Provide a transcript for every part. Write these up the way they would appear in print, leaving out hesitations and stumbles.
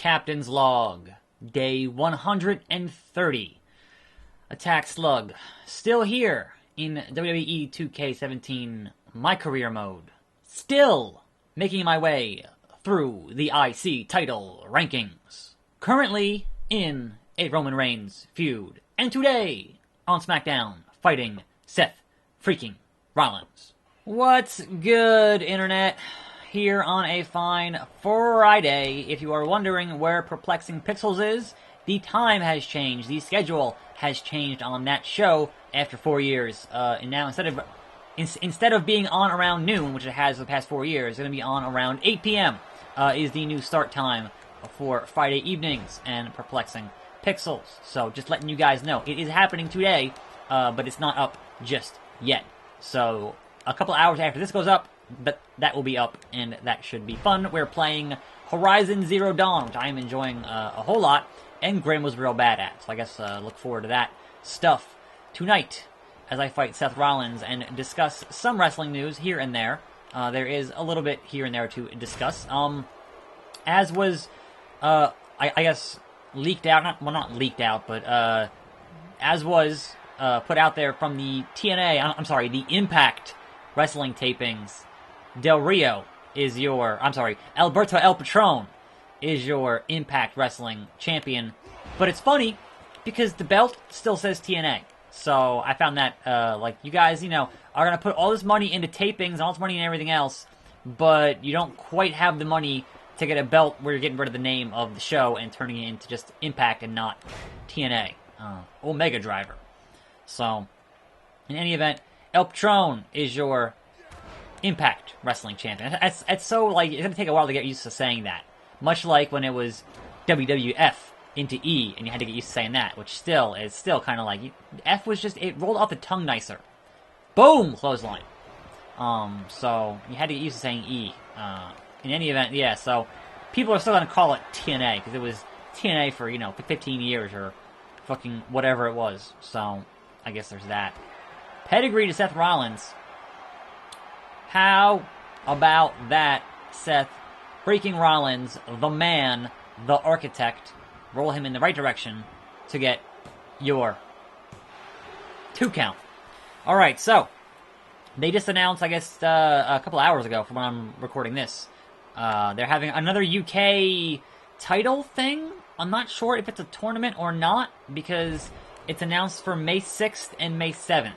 Captain's Log, day 130. Attack Slug, still here in WWE 2K17, my career mode. Still making my way through the IC title rankings. Currently in a Roman Reigns feud. And today, on SmackDown, fighting Seth freaking Rollins. What's good, Internet? Here on a fine Friday. If you are wondering where Perplexing Pixels is, the time has changed. The schedule has changed on that show after 4 years. And now instead of being on around noon, which it has for the past 4 years, it's going to be on around 8 p.m. Is the new start time for Friday evenings and Perplexing Pixels. So just letting you guys know, it is happening today, but it's not up just yet. So a couple hours after this goes up, that will be up, and that should be fun. We're playing Horizon Zero Dawn, which I am enjoying a whole lot, and Grim was real bad at. So I guess look forward to that stuff tonight as I fight Seth Rollins and discuss some wrestling news here and there. There is a little bit here and there to discuss. As was, I guess, leaked out, not leaked out, but as was put out there from the the Impact Wrestling tapings, Alberto El Patron is your Impact Wrestling champion. But it's funny, because the belt still says TNA. So I found that, you guys, are going to put all this money into tapings and all this money and everything else, but you don't quite have the money to get a belt where you're getting rid of the name of the show and turning it into just Impact and not TNA. Omega Driver. So, in any event, El Patron is your Impact Wrestling champion. It's so, it's going to take a while to get used to saying that. Much like when it was WWF into E, and you had to get used to saying that, which is still kind of like, F was just, it rolled off the tongue nicer. Boom! Clothesline. So, you had to get used to saying E. In any event, yeah, so, people are still going to call it TNA, because it was TNA for, 15 years, or fucking whatever it was. So, I guess there's that. Pedigree to Seth Rollins. How about that, Seth freaking Rollins, the man, the architect, roll him in the right direction to get your 2 count. Alright, so, they just announced, I guess, a couple hours ago from when I'm recording this, they're having another UK title thing. I'm not sure if it's a tournament or not, because it's announced for May 6th and May 7th.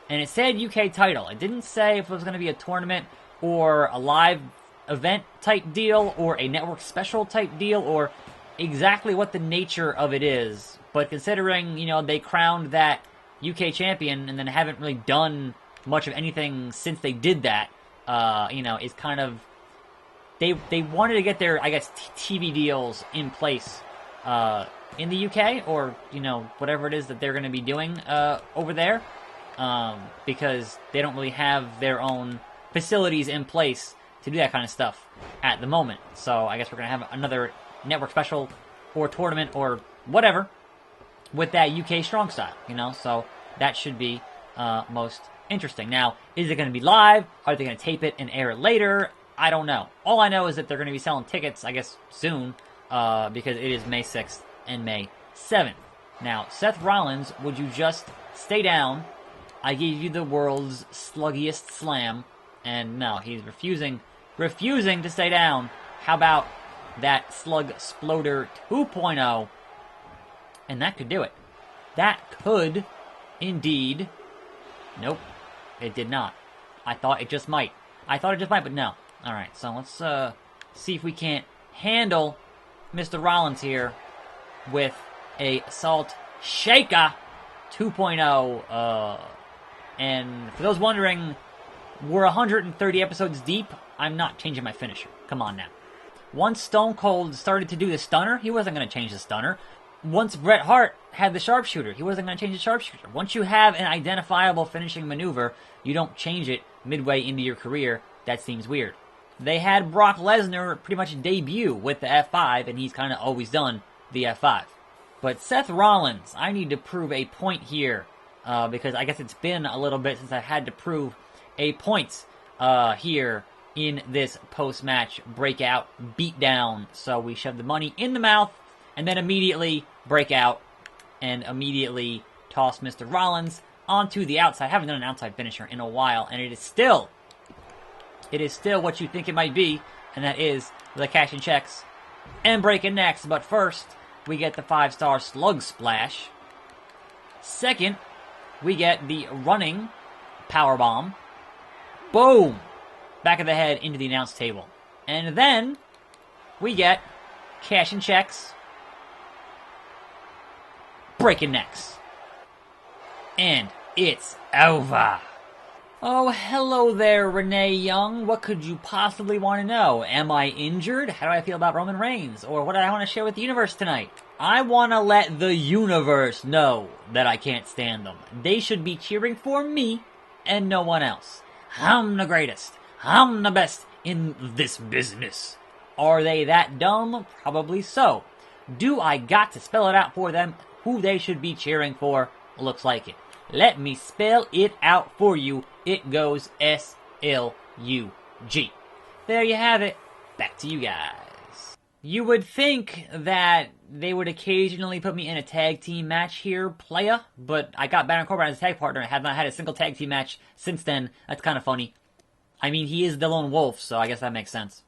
And it said UK title. It didn't say if it was going to be a tournament or a live event type deal or a network special type deal or exactly what the nature of it is. But considering, they crowned that UK champion and then haven't really done much of anything since they did that, is kind of... They wanted to get their, I guess, TV deals in place in the UK or, whatever it is that they're going to be doing over there. Because they don't really have their own facilities in place to do that kind of stuff at the moment. So I guess we're going to have another network special or tournament or whatever with that UK strong style, So that should be most interesting. Now, is it going to be live? Are they going to tape it and air it later? I don't know. All I know is that they're going to be selling tickets, I guess, soon, because it is May 6th and May 7th. Now, Seth Rollins, would you just stay down? I gave you the world's sluggiest slam, and no, he's refusing to stay down. How about that Slug Sploder 2.0? And that could do it. That could, indeed. Nope, it did not. I thought it just might, but no. Alright, so let's see if we can't handle Mr. Rollins here with a Salt Shaker 2.0. And for those wondering, we're 130 episodes deep. I'm not changing my finisher. Come on now. Once Stone Cold started to do the stunner, he wasn't going to change the stunner. Once Bret Hart had the sharpshooter, he wasn't going to change the sharpshooter. Once you have an identifiable finishing maneuver, you don't change it midway into your career. That seems weird. They had Brock Lesnar pretty much debut with the F5, and he's kind of always done the F5. But Seth Rollins, I need to prove a point here. Because I guess it's been a little bit since I had to prove a point here in this post-match breakout beatdown. So we shove the money in the mouth and then immediately break out and immediately toss Mr. Rollins onto the outside. I haven't done an outside finisher in a while, and it is still what you think it might be, and that is the cash and checks and breaking necks. But first, we get the 5-star Slug Splash. Second, we get the running powerbomb. Boom! Back of the head into the announce table. And then, we get cash and checks, breaking necks. And it's over. Oh, hello there, Renee Young. What could you possibly want to know? Am I injured? How do I feel about Roman Reigns? Or what do I want to share with the universe tonight? I want to let the universe know that I can't stand them. They should be cheering for me and no one else. I'm the greatest. I'm the best in this business. Are they that dumb? Probably so. Do I got to spell it out for them who they should be cheering for? Looks like it. Let me spell it out for you. It goes S-L-U-G. There you have it. Back to you guys. You would think that they would occasionally put me in a tag team match here, playa, but I got Baron Corbin as a tag partner. I have not had a single tag team match since then. That's kind of funny. I mean, he is the lone wolf, so I guess that makes sense.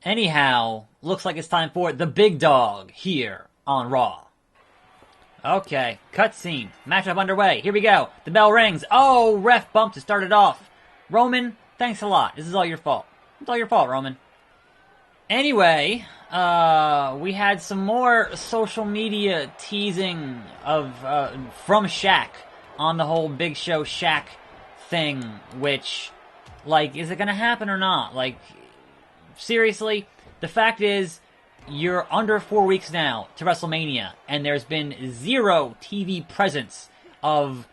Anyhow, looks like it's time for the big dog here on Raw. Okay, cutscene. Matchup underway. Here we go. The bell rings. Oh, ref bump to start it off. Roman, thanks a lot. This is all your fault. It's all your fault, Roman. Anyway, we had some more social media teasing of from Shaq on the whole Big Show Shaq thing, which, like, is it gonna happen or not? Like, seriously, the fact is, you're under 4 weeks now to WrestleMania, and there's been zero TV presence of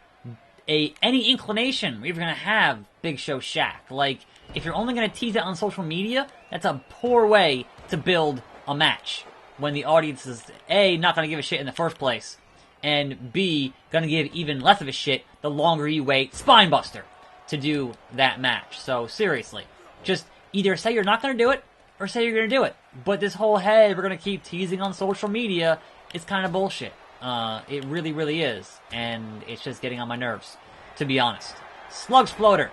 any inclination we're going to have Big Show Shaq. Like, if you're only going to tease it on social media, that's a poor way to build a match when the audience is, A, not going to give a shit in the first place, and B, going to give even less of a shit the longer you wait, spinebuster, to do that match. So, seriously, just either say you're not going to do it, or say you're going to do it. But this whole, hey, we're going to keep teasing on social media, is kind of bullshit. It really, really is. And it's just getting on my nerves, to be honest. Slug's floater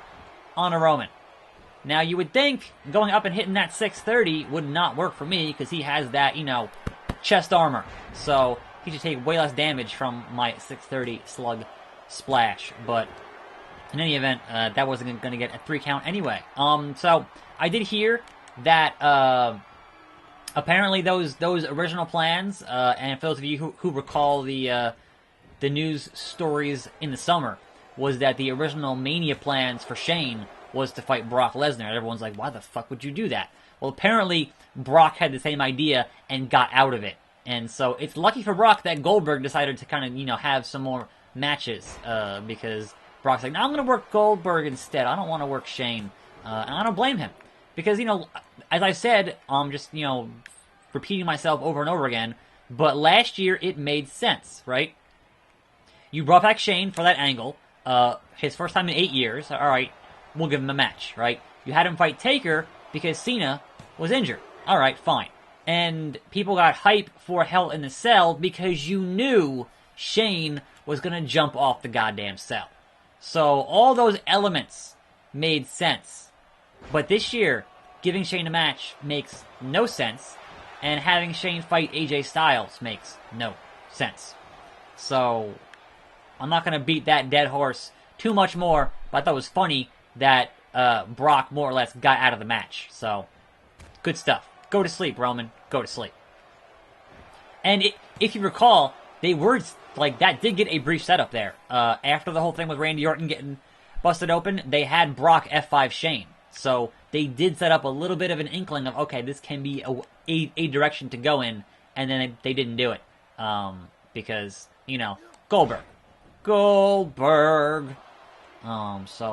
on a Roman. Now, you would think going up and hitting that 630 would not work for me, because he has that, you know, chest armor. So, he should take way less damage from my 630 Slug Splash. But, in any event, that wasn't going to get a 3 count anyway. So, I did hear that apparently those original plans, and for those of you who recall the news stories in the summer, was that the original Mania plans for Shane was to fight Brock Lesnar. Everyone's like, why the fuck would you do that? Well, apparently Brock had the same idea and got out of it. And so it's lucky for Brock that Goldberg decided to kind of, you know, have some more matches, because Brock's like, no, I'm going to work Goldberg instead. I don't want to work Shane. And I don't blame him. Because, you know, as I said, just, you know, repeating myself over and over again, but last year it made sense, right? You brought back Shane for that angle, his first time in 8 years, alright, we'll give him a match, right? You had him fight Taker because Cena was injured, alright, fine. And people got hype for Hell in the Cell because you knew Shane was gonna jump off the goddamn cell. So, all those elements made sense. But this year, giving Shane a match makes no sense, and having Shane fight AJ Styles makes no sense. So, I'm not going to beat that dead horse too much more, but I thought it was funny that Brock more or less got out of the match. So, good stuff. Go to sleep, Roman. Go to sleep. And if you recall, they were, like, that did get a brief setup there. After the whole thing with Randy Orton getting busted open, they had Brock F5 Shane. So, they did set up a little bit of an inkling of, okay, this can be a direction to go in, and then they didn't do it. Because, you know, Goldberg. So,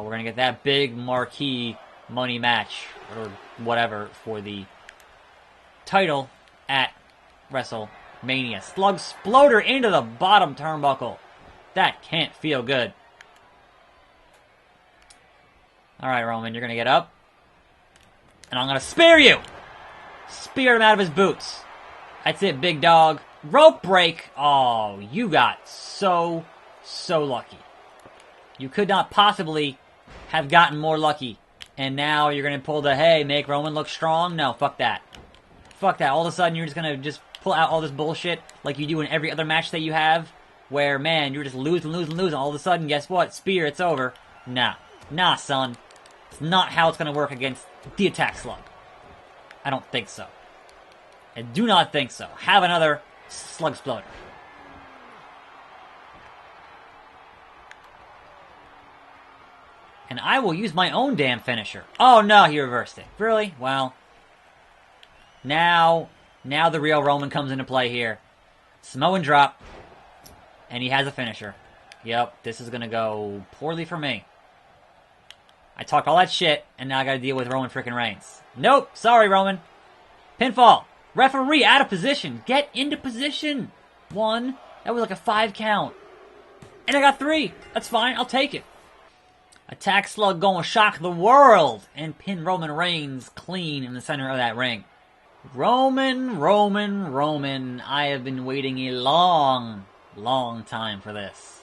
we're going to get that big marquee money match, or whatever, for the title at WrestleMania. Slug Sploder into the bottom turnbuckle. That can't feel good. Alright, Roman, you're going to get up. And I'm gonna spear you! Spear him out of his boots. That's it, big dog. Rope break! Oh, you got so lucky. You could not possibly have gotten more lucky. And now you're gonna pull the, hey, make Roman look strong? No, fuck that. Fuck that. All of a sudden, you're just gonna just pull out all this bullshit like you do in every other match that you have, where, man, you're just losing. All of a sudden, guess what? Spear, it's over. Nah. Nah, son. It's not how it's gonna work against the attack slug. I don't think so. I do not think so. Have another slug exploder. And I will use my own damn finisher. Oh no, he reversed it. Really? Well, now the real Roman comes into play here. Samoan drop. And he has a finisher. Yep, this is gonna go poorly for me. I talked all that shit, and now I gotta deal with Roman freaking Reigns. Nope, sorry Roman. Pinfall. Referee out of position. Get into position. 1. That was like a 5 count. And I got 3. That's fine, I'll take it. Attack Slug gonna shock the world and pin Roman Reigns clean in the center of that ring. Roman. I have been waiting a long time for this.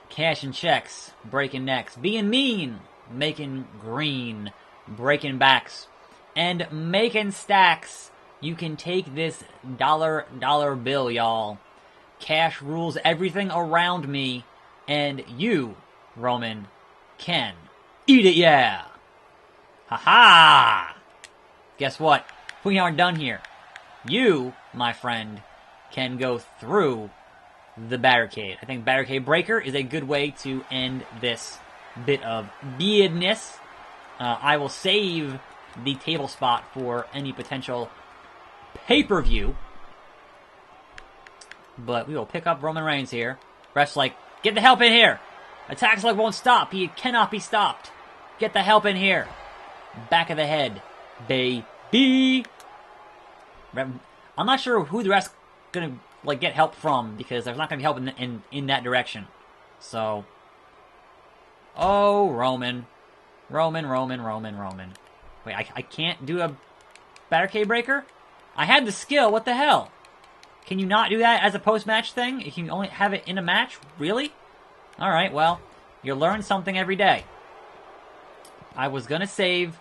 Cashing checks, breaking necks, being mean, making green, breaking backs, and making stacks. You can take this dollar bill, y'all. Cash rules everything around me, and you, Roman, can eat it, yeah. Ha-ha! Guess what? We aren't done here. You, my friend, can go through the barricade. I think barricade breaker is a good way to end this bit of business. I will save the table spot for any potential pay-per-view. But we will pick up Roman Reigns here. Ref's like, get the help in here. Attack Slug won't stop. He cannot be stopped. Get the help in here. Back of the head. Baby. I'm not sure who the ref's gonna get help from, because there's not gonna be help in that direction. So, oh, Roman. Wait, I can't do a barricade breaker? I had the skill, what the hell? Can you not do that as a post-match thing? You can only have it in a match? Really? Alright, well, you learn something every day. I was gonna save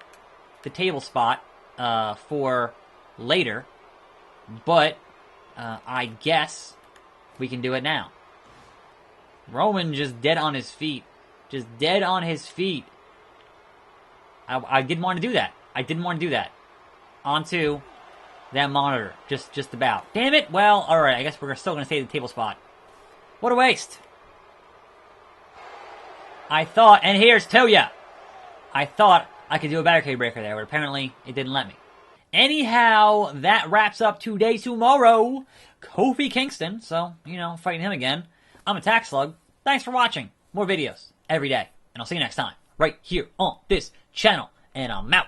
the table spot for later, but I guess we can do it now. Roman just dead on his feet. Just dead on his feet. I didn't want to do that. Onto that monitor. Just about. Damn it! Well, alright, I guess we're still going to save the table spot. What a waste. I thought, and here's to ya! I thought I could do a barricade breaker there, but apparently it didn't let me. Anyhow, that wraps up today's tomorrow. Kofi Kingston, so, fighting him again. I'm attackslug. Thanks for watching. More videos every day. And I'll see you next time, right here on this channel. And I'm out.